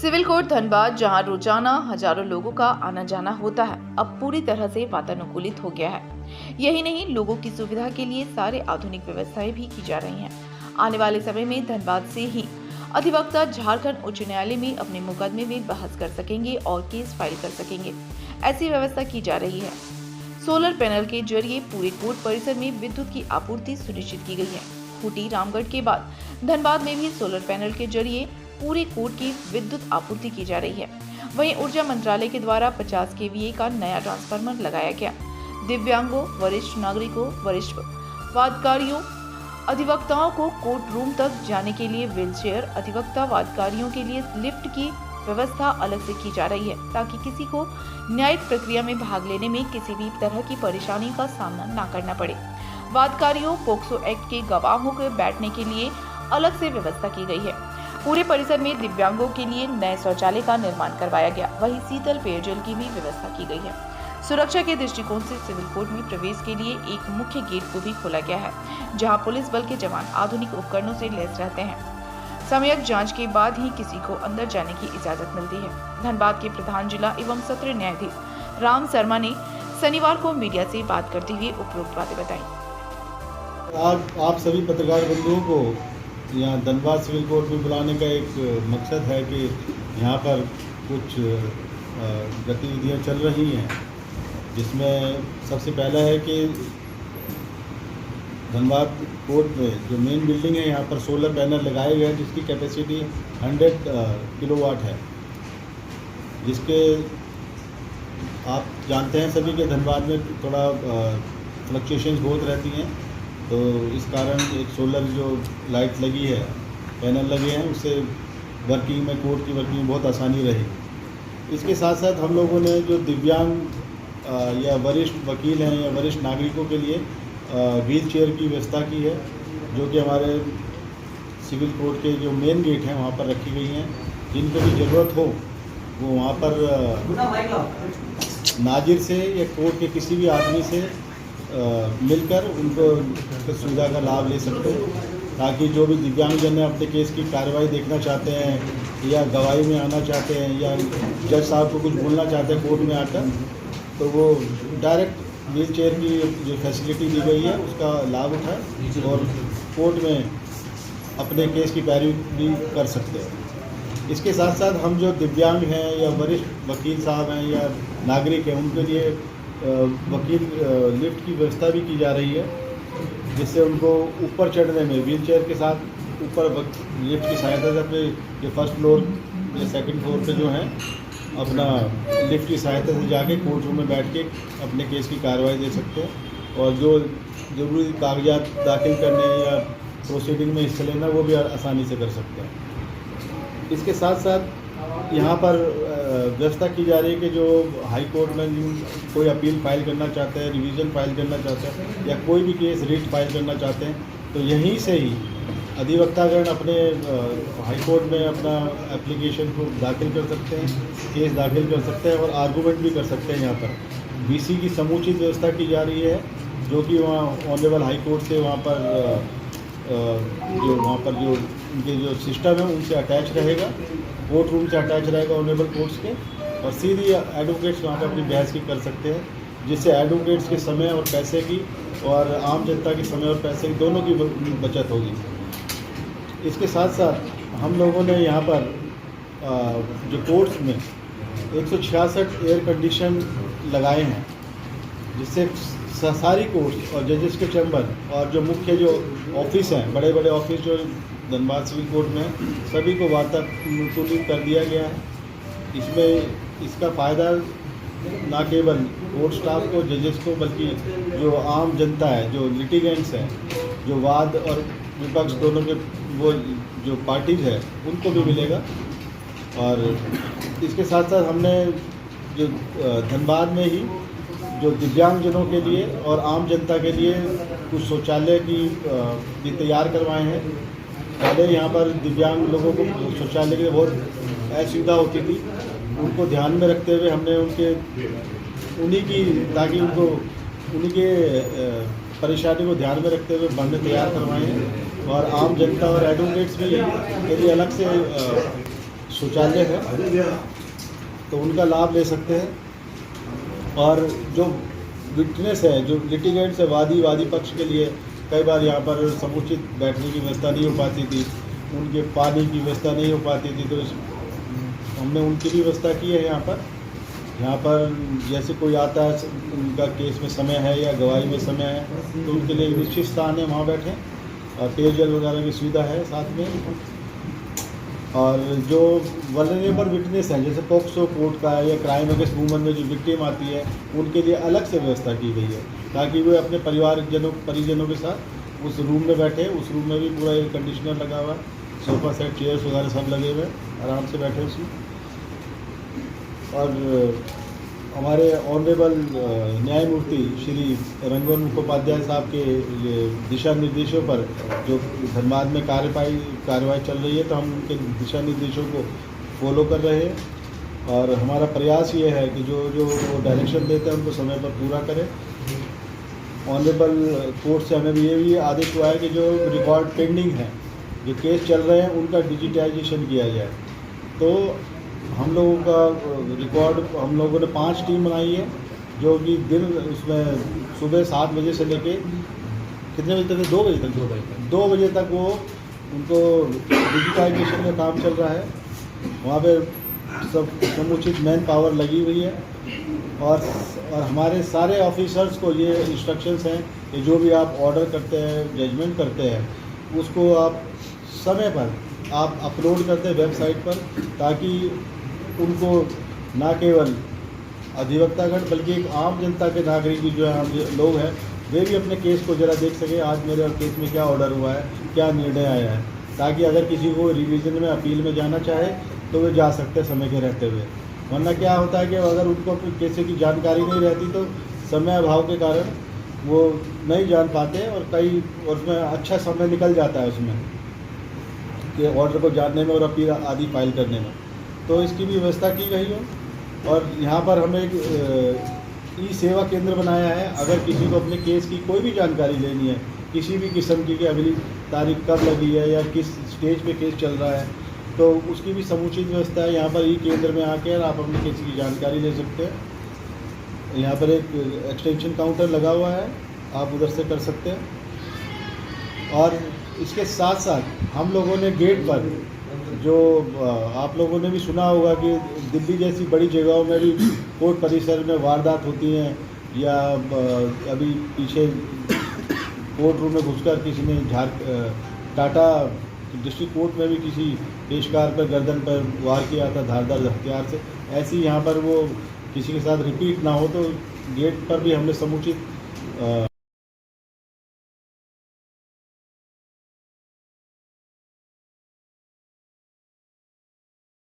Civil court Dhanbad, जहां रोजाना हजारों लोगों का आना जाना होता है, अब पूरी तरह से वातानुकूलित हो गया है। यही नहीं, लोगों की सुविधा के लिए सारे आधुनिक व्यवस्थाएं भी की जा रही हैं। आने वाले समय में धनबाद से ही अधिवक्ता झारखंड उच्च न्यायालय में अपने मुकदमे में बहस कर सकेंगे और केस फाइल कर सकेंगे। ऐसी व्यवस्था की जा रही है। सोलर पैनल के जरिए पूरे कोर्ट परिसर में विद्युत की आपूर्ति सुनिश्चित की गई है। खूंटी रामगढ़ के बाद धनबाद में भी सोलर पैनल के जरिए पूरे कोर्ट की विद्युत आपूर्ति की जा रही है। वहीं ऊर्जा मंत्रालय के द्वारा 50 केवीए का नया ट्रांसफार्मर लगाया गया। दिव्यांगों, वरिष्ठ नागरिकों, वरिष्ठ वादकारियों, अधिवक्ताओं को कोर्ट रूम तक जाने के लिए व्हीलचेयर, अधिवक्ता वादकारियों के लिए लिफ्ट की व्यवस्था अलग से की जा रही है, ताकि किसी को न्यायिक प्रक्रिया में भाग लेने में किसी भी तरह की परेशानी का सामना न करना पड़े। वादकारियों, पोक्सो एक्ट के गवाहों के बैठने के लिए अलग से व्यवस्था की गई है। पूरे परिसर में दिव्यांगों के लिए नए शौचालय का निर्माण करवाया गया। वहीं शीतल पेयजल की भी व्यवस्था की गई है। सुरक्षा के दृष्टिकोण से सिविल कोर्ट में प्रवेश के लिए एक मुख्य गेट को भी खोला गया है, जहां पुलिस बल के जवान आधुनिक उपकरणों से लैस रहते हैं। सम्यक जांच के बाद ही किसी को अंदर जाने की इजाजत मिलती है। धनबाद के प्रधान जिला एवं सत्र न्यायाधीश राम शर्मा ने शनिवार को मीडिया से बात करते हुए उपरोक्त बातें बताई। आप सभी पत्रकार बंधुओं को यहाँ धनबाद सिविल कोर्ट में बुलाने का एक मकसद है कि यहाँ पर कुछ गतिविधियाँ चल रही हैं, जिसमें सबसे पहला है कि धनबाद कोर्ट में जो मेन बिल्डिंग है, यहाँ पर सोलर पैनल लगाए गए हैं, जिसकी कैपेसिटी 100 किलोवाट है। जिसके आप जानते हैं सभी के धनबाद में थोड़ा फ्लक्चुएशंस बहुत रहती हैं, तो इस कारण एक सोलर जो लाइट लगी है, पैनल लगे हैं, उससे वर्किंग में, कोर्ट की वर्किंग में बहुत आसानी रही। इसके साथ साथ हम लोगों ने जो दिव्यांग या वरिष्ठ वकील हैं या वरिष्ठ नागरिकों के लिए व्हील चेयर की व्यवस्था की है, जो कि हमारे सिविल कोर्ट के जो मेन गेट हैं वहाँ पर रखी गई हैं। जिनको भी ज़रूरत हो वो वहाँ पर नाजिर से या कोर्ट के किसी भी आदमी से मिलकर उनको सुविधा का लाभ ले सकते हैं, ताकि जो भी दिव्यांगजन है अपने केस की कार्रवाई देखना चाहते हैं या गवाही में आना चाहते हैं या जज साहब को कुछ बोलना चाहते हैं कोर्ट में आकर, तो वो डायरेक्ट व्हील चेयर की जो फैसिलिटी दी गई है उसका लाभ उठाएं और कोर्ट में अपने केस की पैरवी भी कर सकते हैं। इसके साथ साथ हम जो दिव्यांग हैं या वरिष्ठ वकील साहब हैं या नागरिक हैं, उनके लिए वकील लिफ्ट की व्यवस्था भी की जा रही है, जिससे उनको ऊपर चढ़ने में व्हील चेयर के साथ ऊपर लिफ्ट की सहायता से अपने जो फर्स्ट फ्लोर या सेकंड फ्लोर पे जो हैं अपना लिफ्ट की सहायता से जाके कोर्ट रूम में बैठ के अपने केस की कार्रवाई दे सकते हैं और जो ज़रूरी कागजात दाखिल करने या प्रोसीडिंग में हिस्सा लेना वो भी आसानी से कर सकते हैं। इसके साथ साथ यहाँ पर व्यवस्था की जा रही है कि जो हाई कोर्ट में कोई अपील फाइल करना चाहते हैं, रिवीजन फाइल करना चाहते हैं या कोई भी केस रिट फाइल करना चाहते हैं, तो यहीं से ही अधिवक्तागण अपने हाई कोर्ट में अपना एप्लीकेशन को दाखिल कर सकते हैं, केस दाखिल कर सकते हैं और आर्गूमेंट भी कर सकते हैं। यहाँ पर बीसी की समुचित व्यवस्था की जा रही है, जो कि वहाँ ऑनरेबल हाई कोर्ट से वहाँ पर जो उनके जो सिस्टम है उनसे अटैच रहेगा, कोर्ट रूम से अटैच रहेगा ऑनरेबल कोर्ट्स के, और सीधी एडवोकेट्स वहाँ पर अपनी बहस की कर सकते हैं, जिससे एडवोकेट्स के समय और पैसे की और आम जनता के समय और पैसे की दोनों की बचत होगी। इसके साथ साथ हम लोगों ने यहाँ पर जो कोर्ट्स में 166 एयर कंडीशन लगाए हैं, जिससे सारी कोर्ट्स और जजेस के चैम्बर और जो मुख्य जो ऑफिस हैं, बड़े बड़े ऑफिस जो धनबाद सिविल कोर्ट में सभी को वातानुकूलित कर दिया गया है। इसमें इसका फ़ायदा ना केवल कोर्ट स्टाफ को, जजेस को, बल्कि जो आम जनता है, जो लिटिगेंट्स हैं, जो वाद और विपक्ष दोनों के वो जो पार्टीज है, उनको भी मिलेगा। और इसके साथ साथ हमने जो धनबाद में ही जो दिव्यांगजनों के लिए और आम जनता के लिए कुछ शौचालय की भी तैयार करवाए हैं। पहले यहाँ पर दिव्यांग लोगों को शौचालय की बहुत असुविधा होती थी, उनको ध्यान में रखते हुए हमने ताकि उनको उन्हीं के परेशानी को ध्यान में रखते हुए बंद तैयार करवाए हैं। और आम जनता और एडवोकेट्स भी के लिए अलग से शौचालय है, तो उनका लाभ ले सकते हैं। और जो विटनेस है, जो लिटिगेंट्स है, वादी पक्ष के लिए कई बार यहाँ पर समुचित बैठने की व्यवस्था नहीं हो पाती थी, उनके पानी की व्यवस्था नहीं हो पाती थी, तो हमने उनकी भी व्यवस्था की है। यहाँ पर जैसे कोई आता है, उनका केस में समय है या गवाही में समय है, तो उनके लिए एक निश्चित स्थान है, वहाँ बैठें। और पेयजल वगैरह की सुविधा है साथ में। और जो वल्नरेबल विटनेस हैं, जैसे पॉक्सो कोर्ट का या क्राइम अगेंस्ट वुमन में जो विक्टिम आती है, उनके लिए अलग से व्यवस्था की गई है, ताकि वे अपने परिजनों के साथ उस रूम में बैठे। उस रूम में भी पूरा एयर कंडीशनर लगा हुआ है, सोफ़ा सेट, चेयर्स वगैरह सब लगे हुए, आराम से बैठे उसमें। और हमारे ऑनरेबल न्यायमूर्ति श्री रंगन मुखोपाध्याय साहब के दिशा निर्देशों पर जो धनबाद में कार्रवाई चल रही है, तो हम उनके दिशा निर्देशों को फॉलो कर रहे हैं। और हमारा प्रयास ये है कि जो वो डायरेक्शन देते हैं उनको समय पर पूरा करें। ऑनरेबल कोर्ट से हमें ये भी आदेश हुआ है कि जो रिकॉर्ड पेंडिंग है, जो केस चल रहे हैं, उनका डिजिटाइजेशन किया जाए। तो हम लोगों का रिकॉर्ड, हम लोगों ने 5 टीम बनाई है, जो कि दिन उसमें सुबह 7 बजे से लेके कितने बजे तक है? 2 बजे तक 2 बजे तक वो उनको डिजिटाइजेशन का काम चल रहा है। वहाँ पे सब समुचित मैन पावर लगी हुई है। और हमारे सारे ऑफिसर्स को ये इंस्ट्रक्शंस हैं कि जो भी आप ऑर्डर करते हैं, जजमेंट करते हैं, उसको आप समय पर आप अपलोड करते हैं वेबसाइट पर, ताकि उनको ना केवल अधिवक्तागण बल्कि एक आम जनता के नागरिक भी जो है लोग हैं, वे भी अपने केस को ज़रा देख सकें, आज मेरे केस में क्या ऑर्डर हुआ है, क्या निर्णय आया है, ताकि अगर किसी को रिवीजन में, अपील में जाना चाहे तो वे जा सकते हैं समय के रहते हुए। वरना क्या होता है कि अगर उनको अपने केस की जानकारी नहीं रहती तो समय अभाव के कारण वो नहीं जान पाते, और कई उसमें अच्छा समय निकल जाता है उसमें कि ऑर्डर को जानने में और अपील आदि फाइल करने में। तो इसकी भी व्यवस्था की गई है। और यहाँ पर हमने एक ई सेवा केंद्र बनाया है। अगर किसी को अपने केस की कोई भी जानकारी लेनी है, किसी भी किस्म की, कि अगली तारीख कब लगी है या किस स्टेज पे केस चल रहा है, तो उसकी भी समुचित व्यवस्था है। यहाँ पर ई केंद्र में आकर आप अपने केस की जानकारी ले सकते हैं। यहाँ पर एक एक्सटेंशन काउंटर लगा हुआ है, आप उधर से कर सकते हैं। और इसके साथ साथ हम लोगों ने गेट पर, जो आप लोगों ने भी सुना होगा कि दिल्ली जैसी बड़ी जगहों में भी कोर्ट परिसर में वारदात होती हैं, या अभी पीछे कोर्ट रूम में घुसकर किसी ने टाटा डिस्ट्रिक्ट कोर्ट में भी किसी पेशकार पर गर्दन पर वार किया था धारदार हथियार से। ऐसी यहाँ पर वो किसी के साथ रिपीट ना हो, तो गेट पर भी हमने समुचित